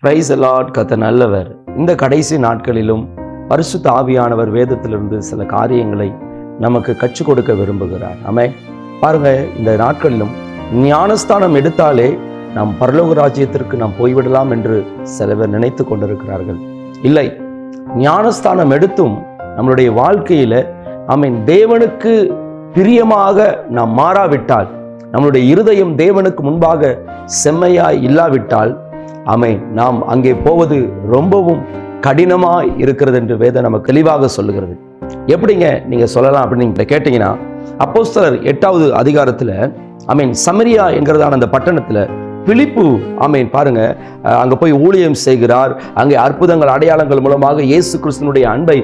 Price Lord. கர்த்தர் நல்லவர். இந்த கடைசி நாட்களிலும் பரிசுத்த ஆவியானவர் வேதத்திலிருந்து சில காரியங்களை நமக்கு கற்றுக் கொடுக்க விரும்புகிறார். ஆமென். பாருங்க, இந்த நாட்களிலும் ஞானஸ்தானம் எடுத்தாலே நாம் பரலோக ராஜ்யத்திற்கு நாம் போய்விடலாம் என்று சில பேர் நினைத்து கொண்டிருக்கிறார்கள். இல்லை, ஞானஸ்தானம் எடுத்தும் நம்மளுடைய வாழ்க்கையில தேவனுக்கு பிரியமாக நாம் மாறாவிட்டால், நம்மளுடைய இருதயம் தேவனுக்கு முன்பாக செம்மையாய் இல்லாவிட்டால் நாம் அங்கே போவது ரொம்பவும் கடினமாய் இருக்கிறது என்று வேதம் நமக்கு தெளிவாக சொல்லுகிறது. எப்படிங்க நீங்க சொல்லலாம் அப்படின்னு நீங்க கேட்டீங்கன்னா, அப்போஸ்தலர் 8வது அதிகாரத்துல சமரியா என்கிறதான அந்த பட்டணத்துல பிலிப்பு பாருங்க, அங்க போய் ஊழியம் செய்கிறார். அங்கே அற்புதங்கள் அடையாளங்கள் மூலமாக இயேசு கிறிஸ்துவினுடைய அன்பை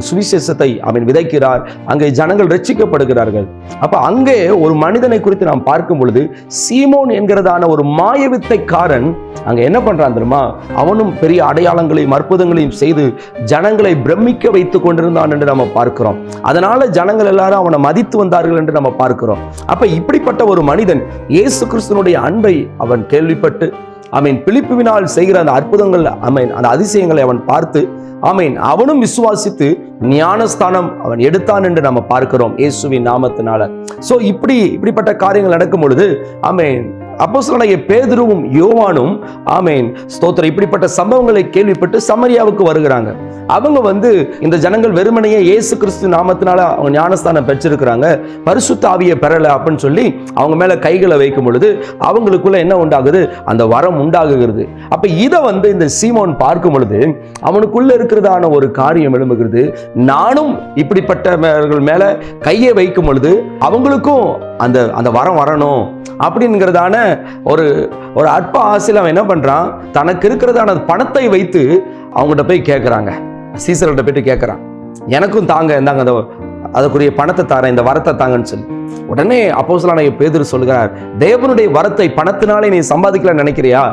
சுவிசேஷத்தை விதைக்கிறார். அங்கே ஜனங்கள் ரட்சிக்கப்படுகிறார்கள். அப்ப அங்கே ஒரு மனிதனை குறித்து நாம் பார்க்கும் பொழுது, சீமோன் என்கிறதான ஒரு மாயவித்தைக்காரன் அங்க என்ன பண்றான் தெரியுமா? அவனும் பெரிய அடையாளங்களையும் அற்புதங்களையும் செய்து ஜனங்களை பிரமிக்க வைத்துக் கொண்டிருந்தான் என்று நம்ம பார்க்கிறோம். அதனால ஜனங்கள் எல்லாரும் அவனை மதித்து வந்தார்கள் என்று நம்ம பார்க்கிறோம். அப்ப இப்படிப்பட்ட ஒரு மனிதன் இயேசு கிறிஸ்துவினுடைய அன்பை அவன் கேள்விப்பட்டு பிலிப்புவினால் செய்கிற அந்த அற்புதங்கள் அந்த அதிசயங்களை அவன் பார்த்து அவனும் விசுவாசித்து ஞானஸ்தானம் அவன் எடுத்தான் என்று நம்ம பார்க்கிறோம் இயேசுவின் நாமத்தினால. சோ இப்படிப்பட்ட காரியங்கள் நடக்கும் பொழுது அப்போஸ்தலனாகிய பேதுருவும் யோவானும் ஸ்தோத்திரம் இப்படிப்பட்ட சம்பவங்களை கேள்விப்பட்டு சமரியாவுக்கு வருகிறாங்க. அவங்க இந்த ஜனங்கள் வெறுமனையே இயேசு கிறிஸ்து நாமத்தினால அவங்க ஞானஸ்தானம் பெற்றிருக்கிறாங்க, பரிசுத்த ஆவியை பெறல அப்படின்னு சொல்லி அவங்க மேல கைகளை வைக்கும் பொழுது அவங்களுக்குள்ள என்ன உண்டாகுது? அந்த வரம் உண்டாகுகிறது. அப்ப இதை இந்த சீமோன் பார்க்கும் பொழுது அவனுக்குள்ள இருக்கிறதான ஒரு காரியம் எழும்புகிறது. நானும் இப்படிப்பட்டவர்கள் மேல கையை வைக்கும் பொழுது அவங்களுக்கும் அந்த வரம் வரணும் அப்படிங்கிறதான ஒரு அற்ப ஆசையில் அவன் என்ன பண்றான்? தனக்கு இருக்கிறதான பணத்தை வைத்து அவங்ககிட்ட போய் கேட்கிறாங்க. சீசர்கிட்ட போயிட்டு கேட்கிறான், எனக்கும் தாங்க இந்தாங்க அதுக்குரிய பணத்தை தாரேன், இந்த வரத்தை தாங்கன்னு சொல்லி. உடனே அப்போஸ்தலனாகிய பேதுரு சொல்லுகிறார், தேவனுடைய வரத்தை பணத்தினாலே நீ சம்பாதிக்கலாம்னு நினைக்கிறியா?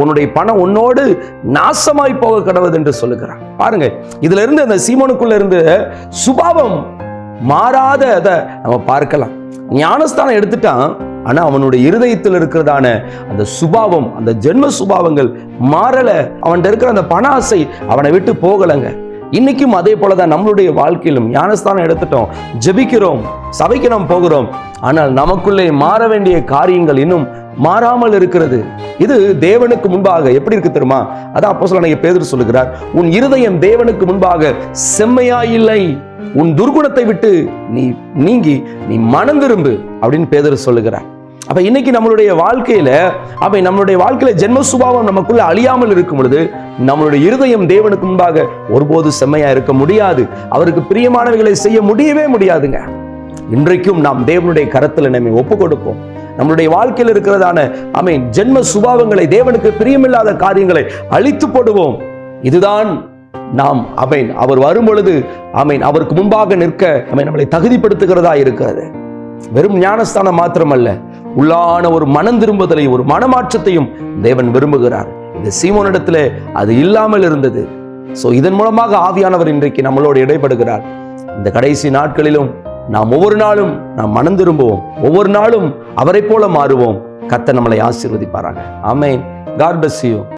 உன்னுடைய பணம் உன்னோடு நாசமாய் போக கடவுது என்று சொல்லுகிறார். பாருங்க, இதுல இருந்து அந்த சீமோனுக்குள்ள இருந்து சுபாவம் மாறாத அதை நம்ம பார்க்கலாம். ஞானஸ்தானம் எடுத்துட்டான், ஆனா அவனுடைய இருதயத்தில் இருக்கிறதான அந்த சுபாவம், அந்த ஜென்ம சுபாவங்கள் மாறல. அவன் இருக்கிற அந்த பண ஆசை அவனை விட்டு போகலங்க. இன்னைக்கும் அதே போலதான் நம்மளுடைய வாழ்க்கையிலும் ஞானஸ்தானம் எடுத்துட்டோம், ஜெபிக்கிறோம், சபைக்கு நாம் போகிறோம், ஆனால் நமக்குள்ளே மாற வேண்டிய காரியங்கள் இன்னும் மாறாமல் இருக்கிறது. இது தேவனுக்கு முன்பாக எப்படி இருக்கு தெரியுமா? அதான் அப்போஸ்தலனாகிய பேதுரு சொல்லுகிறார், உன் இருதயம் தேவனுக்கு முன்பாக செம்மையாயில்லை, உன் துர்குணத்தை விட்டு நீங்கி நீ மனம் திரும்பு அப்படின்னு பேதுரு சொல்லுகிறார். அப்ப இன்னைக்கு நம்மளுடைய வாழ்க்கையில ஜென்ம சுபாவம் நமக்குள்ள அழியாமல் இருக்கும் பொழுது நம்மளுடைய இருதயம் தேவனுக்கு முன்பாக ஒருபோது செம்மையா இருக்க முடியாது. அவருக்கு பிரியமானவைகளை செய்ய முடியவே முடியாதுங்க. இன்றைக்கும் நாம் தேவனுடைய கரத்துல நம்மை ஒப்பு கொடுப்போம். நம்மளுடைய வாழ்க்கையில் இருக்கிறதான ஜென்ம சுபாவங்களை, தேவனுக்கு பிரியமில்லாத காரியங்களை அழித்து போடுவோம். இதுதான் நாம் அவர் வரும் பொழுது அவருக்கு முன்பாக நிற்க நம்மளை தகுதிப்படுத்துகிறதா இருக்கிறது. வெறும் ஞானஸ்தானம் மாத்திரமல்ல, உள்ளான ஒரு மனம் திரும்புதலை, ஒரு மனமாற்றத்தையும் தேவன் விரும்புகிறார். இந்த சீமோனிடத்துல அது இல்லாமல் இருந்தது. சோ இதன் மூலமாக ஆவியானவர் இன்றைக்கு நம்மளோடு இடைப்படுகிறார். இந்த கடைசி நாட்களிலும் நாம் ஒவ்வொரு நாளும் நாம் மனம் திரும்புவோம், ஒவ்வொரு நாளும் அவரை போல மாறுவோம். கர்த்தர் நம்மளை ஆசீர்வதிப்பாராக. ஆமென். God bless you.